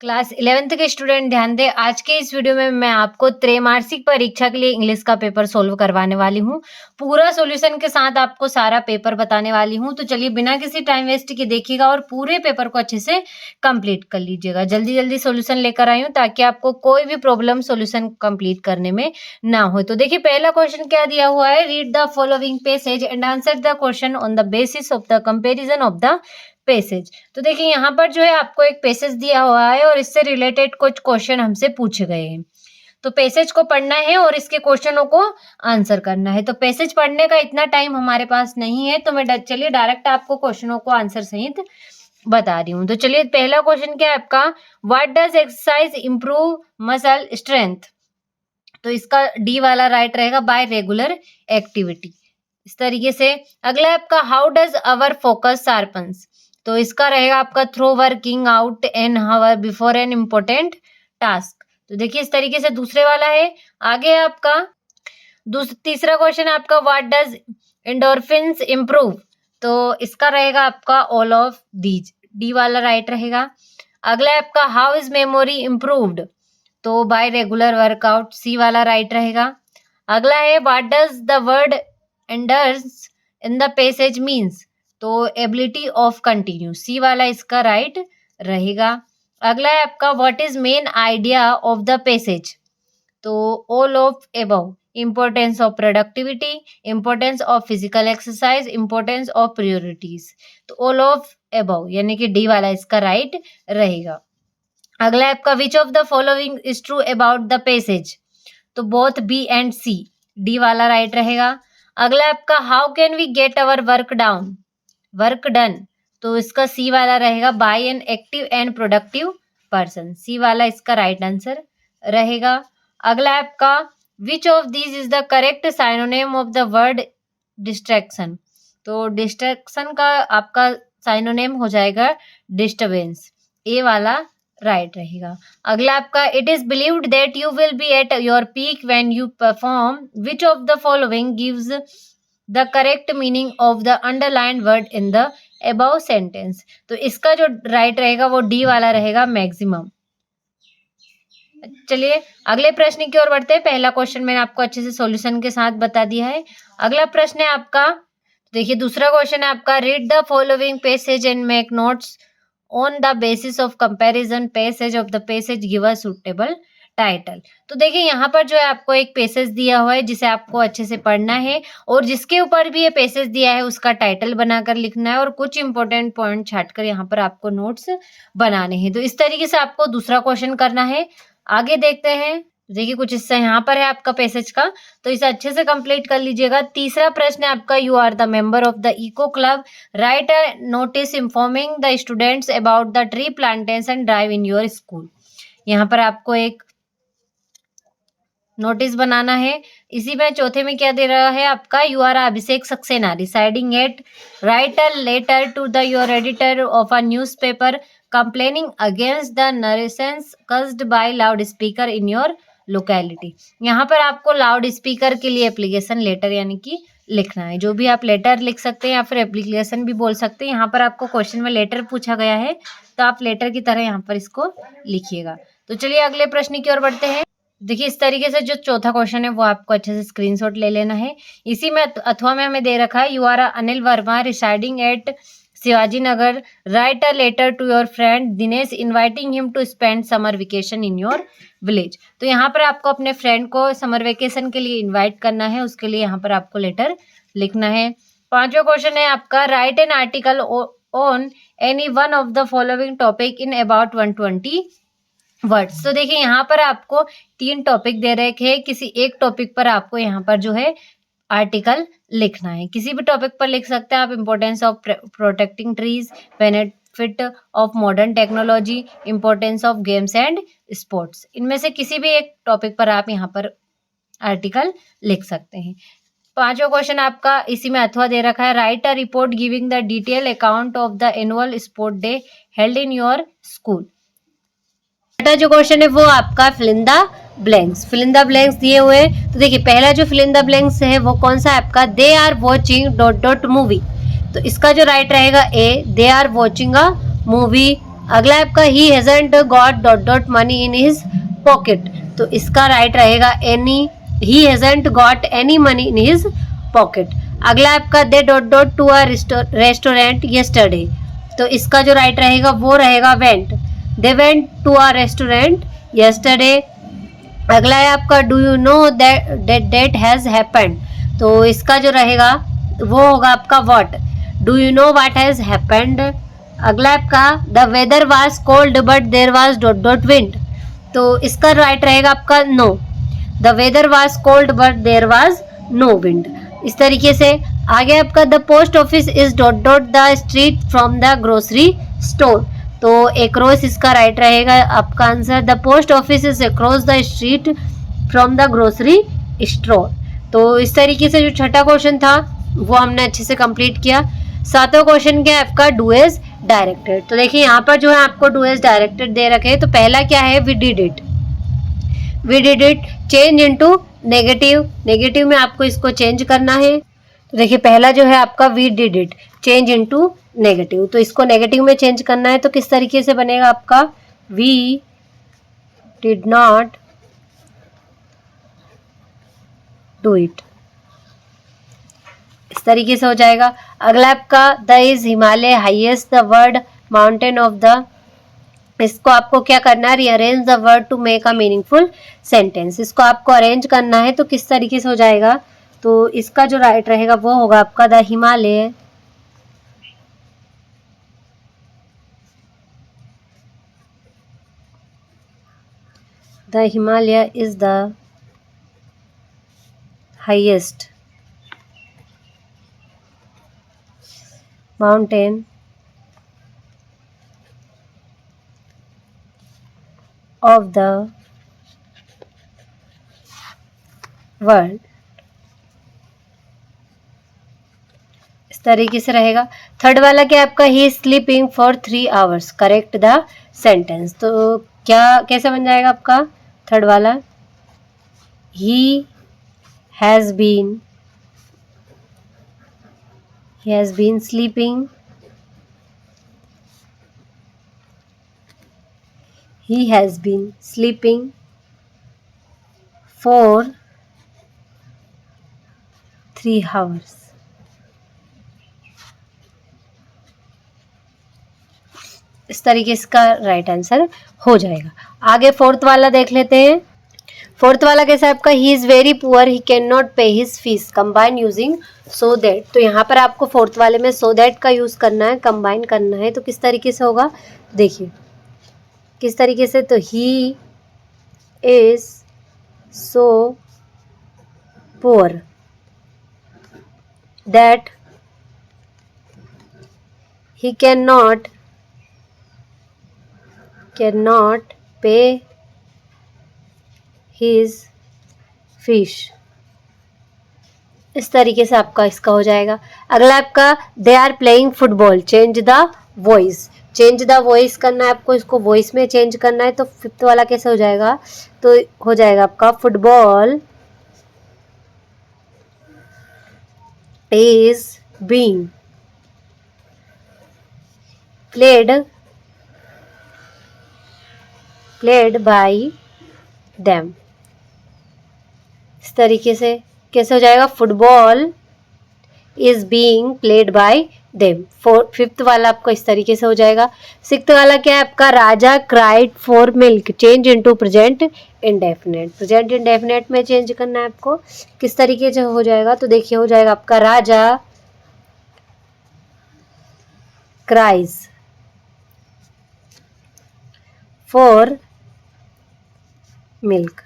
Class 11th के student ध्यान दें। आज के इस वीडियो में मैं आपको त्रैमासिक परीक्षा के लिए इंग्लिश का पेपर सोल्व करवाने वाली हूँ। पूरा सॉल्यूशन के साथ आपको सारा पेपर बताने वाली हूँ। तो चलिए बिना किसी टाइम वेस्ट के देखिएगा और पूरे पेपर को अच्छे से कंप्लीट कर लीजिएगा। जल्दी जल्दी सॉल्यूशन लेकर आई हूँ ताकि आपको कोई भी प्रॉब्लम सॉल्यूशन कंप्लीट करने में ना हो। तो देखिए पहला क्वेश्चन क्या दिया हुआ है, read the following passage and answer the question on the basis of the comparison of the passage. तो देखिए यहाँ पर जो है आपको एक पैसेज दिया हुआ है और इससे रिलेटेड कुछ क्वेश्चन हमसे पूछे गए हैं। तो पैसेज को पढ़ना है और इसके क्वेश्चनों को आंसर करना है। तो पैसेज पढ़ने का इतना टाइम हमारे पास नहीं है, तो मैं चलिए डायरेक्ट आपको क्वेश्चनों को आंसर सहित बता रही हूँ। तो चलिए पहला क्वेश्चन क्या है आपका, what does exercise improve muscle strength. तो इसका डी वाला राइट रहेगा, बाय रेगुलर एक्टिविटी। इस तरीके से अगला आपका, how does our focus sharpens. तो इसका रहेगा आपका, through working out an hour before an important task. तो देखिए इस तरीके से दूसरे वाला है। आगे है आपका तीसरा क्वेश्चन है आपका, व्हाट डज एंडोर्फिन्स इम्प्रूव। तो इसका रहेगा आपका ऑल ऑफ दीज, डी वाला राइट रहेगा। अगला है आपका, हाउ इज मेमोरी इम्प्रूव्ड। तो बाय रेगुलर वर्कआउट, सी वाला राइट रहेगा। अगला है, what does the word endures in the passage means. तो एबिलिटी ऑफ कंटिन्यू, सी वाला इसका राइट रहेगा। अगला है आपका, what is main idea of the passage. तो all of above, importance of productivity, importance of physical exercise, importance of priorities. तो all of above यानी कि डी वाला इसका राइट रहेगा। अगला है आपका, which of the following is true about the passage. तो both B and C, D वाला राइट रहेगा। अगला है आपका, how can we get our work done. तो इसका सी वाला रहेगा, by an active and productive person, C वाला इसका राइट आंसर रहेगा। अगला है आपका, which of these is the correct synonym of the word distraction. तो डिस्ट्रैक्शन का आपका साइनोनिम हो जाएगा डिस्टर्बेंस, ए वाला राइट रहेगा। अगला आपका, it is believed that you will be at your peak when you perform, which of the following gives the correct meaning of the underlined word in the above sentence. तो इसका जो right रहेगा वो D वाला रहेगा, maximum. चलिए अगले प्रश्न की ओर बढ़ते हैं। पहला क्वेश्चन मैंने आपको अच्छे से सॉल्यूशन के साथ बता दिया है। अगला प्रश्न है आपका, देखिए दूसरा क्वेश्चन है आपका, read the following passage and make notes on the basis of comparison passage of the passage, give a suitable title. तो देखिए यहाँ पर जो है आपको एक पैसेज दिया हुआ है जिसे आपको अच्छे से पढ़ना है और जिसके ऊपर भी ये पैसेज दिया है उसका टाइटल बनाकर लिखना है और कुछ इंपॉर्टेंट पॉइंट छांटकर यहाँ पर आपको नोट्स बनाने हैं। तो इस तरीके से आपको दूसरा क्वेश्चन करना है। आगे देखते हैं। देखिए कुछ हिस्सा यहाँ पर है आपका पैसेज का, तो इसे अच्छे से कंप्लीट कर लीजिएगा। तीसरा प्रश्न है आपका, you are the member of the eco club, write a notice informing the students about the tree plantation drive in your school. यहाँ पर आपको एक नोटिस बनाना है। इसी में चौथे में क्या दे रहा है आपका, you are Abhishek Saxena residing at, write a letter to the your editor of a newspaper complaining against the nuisance caused by loud speaker in your locality. यहाँ पर आपको लाउड स्पीकर के लिए एप्लीकेशन लेटर यानी कि लिखना है। जो भी आप लेटर लिख सकते हैं या फिर एप्लीकेशन भी बोल सकते हैं। यहाँ पर आपको क्वेश्चन में लेटर पूछा गया है तो आप लेटर की तरह यहाँ पर इसको लिखिएगा। तो चलिए अगले प्रश्न की ओर बढ़ते हैं। देखिए इस तरीके से जो चौथा क्वेश्चन है वो आपको अच्छे से स्क्रीनशॉट ले लेना है। इसी में अथवा में हमें दे रखा है, you are Anil Verma residing at Shivaji Nagar, write a letter to your friend Dinesh inviting him to spend summer vacation in your village. तो यहाँ पर आपको अपने फ्रेंड को समर वेकेशन के लिए इन्वाइट करना है, उसके लिए यहाँ पर आपको लेटर लिखना है। पांचवा क्वेश्चन है आपका, right an article on any one of the following topic in about 120 words. तो देखिए यहाँ पर आपको 3 टॉपिक दे रखे हैं, किसी एक टॉपिक पर आपको यहाँ पर जो है आर्टिकल लिखना है। किसी भी टॉपिक पर लिख सकते हैं आप, importance of protecting trees, benefit of modern technology, importance of games and sports. इनमें से किसी भी एक टॉपिक पर आप यहाँ पर आर्टिकल लिख सकते हैं। पांचवा क्वेश्चन आपका इसी में अथवा दे रखा है, right a report giving the detail account of the annual sport day held in your school. जो क्वेश्चन है वो आपका फिल इन द ब्लैंक्स दिए हुए। तो देखिए पहला जो फिल इन द ब्लैंक्स है वो कौन सा है आपका, they are watching dot dot movie. तो इसका जो राइट रहेगा A, they are watching a movie अगला आपका he hasn't got dot dot money in his pocket, तो इसका राइट रहेगा any, he hasn't got any money in his pocket. अगला आपका they dot dot to a restaurant yesterday, तो इसका जो राइट रहेगा वो रहेगा went, they went to a restaurant yesterday. अगला है आपका do you know that has happened, तो इसका जो रहेगा वो होगा आपका what, do you know what has happened. अगला आपका the weather was cold but there was dot dot wind, तो इसका राइट रहेगा आपका no, the weather was cold but there was no wind. इस तरीके से आगे आपका the post office is dot dot the street from the grocery store, तो एक्रॉस इसका राइट रहेगा आपका answer, the post office is across the street from the grocery store. तो इस तरीके से जो छठा क्वेश्चन था वो हमने अच्छे से कंप्लीट किया। सातवां क्वेश्चन क्या है आपका, डू एज डायरेक्टेड, तो देखिए यहाँ पर जो है आपको डू एज डायरेक्टेड दे रखे हैं। तो पहला क्या है, we did it, we did it change into negative, negative में आपको इसको चेंज करना है। तो देखिए पहला जो है आपका we did it change into negative, तो इसको नेगेटिव में चेंज करना है। तो किस तरीके से बनेगा आपका, we did not do it, इस तरीके से हो जाएगा। अगला आपका the is Himalaya highest the word mountain of the, इसको आपको क्या करना है, rearrange the word to make a meaningful sentence, इसको आपको अरेंज करना है। तो किस तरीके से हो जाएगा, तो इसका जो राइट रहेगा वो होगा आपका the Himalaya is the highest mountain of the world, इस तरीके से रहेगा। थर्ड वाला क्या आपका, he sleeping for 3 hours, correct the sentence, तो क्या कैसे बन जाएगा आपका थर्ड वाला, he has been sleeping, he has been sleeping for 3 hours, इस तरीके से इसका राइट आंसर हो जाएगा। आगे फोर्थ वाला देख लेते हैं। फोर्थ वाला कैसा है आपका, he is very poor he can not pay his fees combine using so that, तो यहाँ पर आपको फोर्थ वाले में सो दैट का यूज करना है, कंबाइन करना है। तो किस तरीके से होगा, देखिए किस तरीके से, तो he is so poor that he can not pay his fish, इस तरीके से आपका इसका हो जाएगा। अगला आपका they are playing football, change the voice, change the voice करना है आपको, इसको वॉइस में चेंज करना है। तो फिफ्थ वाला कैसे हो जाएगा, तो हो जाएगा आपका football is being played by them, इस तरीके से कैसे हो जाएगा, football is being played by them. Fifth वाला आपको इस तरीके से हो जाएगा। सिक्स्थ वाला क्या है आपका, Raja cried for milk, change into present indefinite, present indefinite में चेंज करना है आपको। किस तरीके से हो जाएगा, तो देखिए हो जाएगा आपका राजा क्राइज फॉर मिल्क,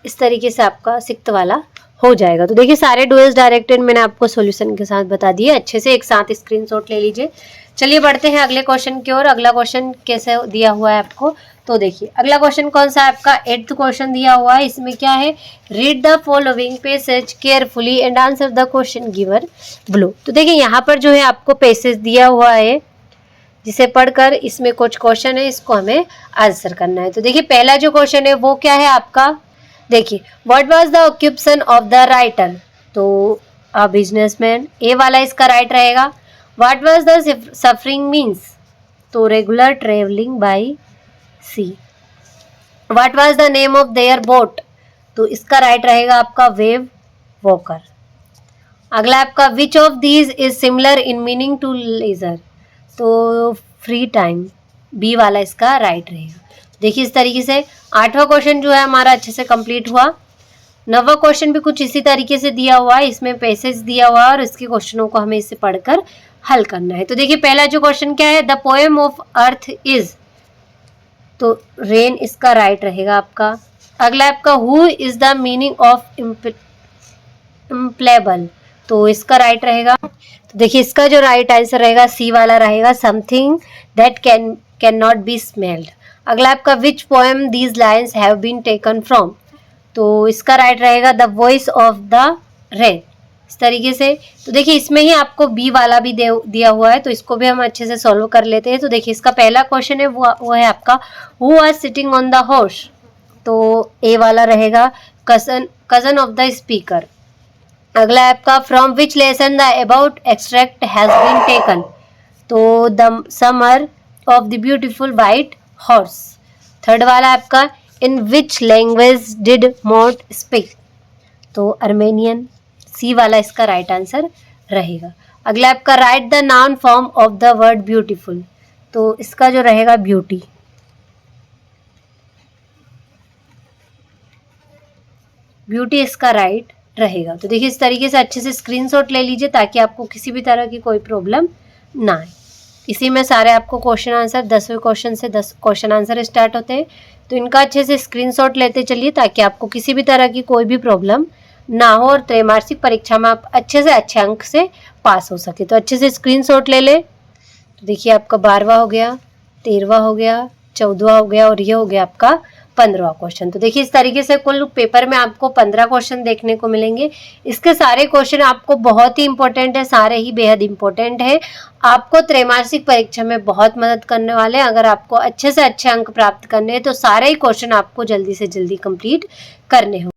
इस तरीके से आपका सिक्स्थ वाला हो जाएगा। तो देखिए सारे डू एज डायरेक्टेड मैंने आपको सॉल्यूशन के साथ बता दिए, अच्छे से एक साथ स्क्रीनशॉट ले लीजिए। चलिए बढ़ते हैं अगले क्वेश्चन की ओर। अगला क्वेश्चन कैसे दिया हुआ है आपको, तो देखिए अगला क्वेश्चन कौन सा है आपका, 8th क्वेश्चन दिया हुआ है। इसमें क्या है, read the following passage carefully and answer the question given below. तो देखिए यहाँ पर जो है आपको पैसेज दिया हुआ है, जिसे पढ़कर इसमें कुछ क्वेश्चन है, इसको हमें आंसर करना है। तो देखिए पहला जो क्वेश्चन है वो क्या है आपका, देखिए what was the occupation of the writer, तो अ बिजनेसमैन, ए वाला इसका राइट रहेगा। What was the suffering means, तो regular travelling by sea. What was the name of their boat, तो इसका राइट रहेगा आपका वेव वॉकर। अगला आपका which of these is similar in meaning to leisure, तो फ्री टाइम, बी वाला इसका राइट रहेगा। देखिए इस तरीके से 8वां क्वेश्चन जो है हमारा अच्छे से कंप्लीट हुआ। 9वां क्वेश्चन भी कुछ इसी तरीके से दिया हुआ है, इसमें पैसेज दिया हुआ है और इसके क्वेश्चनों को हमें इसे पढ़कर हल करना है। तो देखिए पहला जो क्वेश्चन क्या है, the poem of earth is, तो रेन इसका राइट रहेगा आपका। अगला आपका who is the meaning of implacable, तो इसका राइट रहेगा। तो देखिए इसका जो राइट आंसर रहेगा सी वाला रहेगा, something that can not be smelled. अगला आपका which poem these lines have been taken from, तो इसका राइट रहेगा the voice of the rain, इस तरीके से। तो देखिए इसमें ही आपको बी वाला भी दिया हुआ है, तो इसको भी हम अच्छे से सॉल्व कर लेते हैं। तो देखिए इसका पहला क्वेश्चन है वो है आपका who was sitting on the horse, तो ए वाला रहेगा कजन ऑफ द स्पीकर। अगला आपका from which lesson the above extract has been taken, तो the summer of the beautiful white horse. Third वाला आपका in which language did Mourad speak, तो Armenian, C वाला इसका राइट आंसर रहेगा। अगला आपका write the noun form of the word beautiful, तो इसका जो रहेगा ब्यूटी। ब्यूटी इसका राइट रहेगा। तो देखिए इस तरीके से अच्छे से स्क्रीनशॉट ले लीजिए ताकि आपको किसी भी तरह की कोई प्रॉब्लम ना आए। इसी में सारे आपको क्वेश्चन आंसर 10वें क्वेश्चन से 10 क्वेश्चन आंसर स्टार्ट होते हैं, तो इनका अच्छे से स्क्रीनशॉट लेते चलिए ताकि आपको किसी भी तरह की कोई भी प्रॉब्लम ना हो और त्रैमासिक परीक्षा में आप अच्छे से अच्छे अंक से पास हो सके। तो अच्छे से स्क्रीनशॉट ले लें। तो देखिए आपका 12वां हो गया, 13वां हो गया, 14वां हो गया और ये हो गया आपका 15वां क्वेश्चन। तो देखिए इस तरीके से कुल पेपर में आपको 15 क्वेश्चन देखने को मिलेंगे। इसके सारे क्वेश्चन आपको बहुत ही इंपॉर्टेंट है, सारे ही बेहद इंपॉर्टेंट है, आपको त्रैमासिक परीक्षा में बहुत मदद करने वाले हैं। अगर आपको अच्छे से अच्छे अंक प्राप्त करने हैं तो सारे ही क्वेश्चन आपको जल्दी से जल्दी कंप्लीट करने होंगे।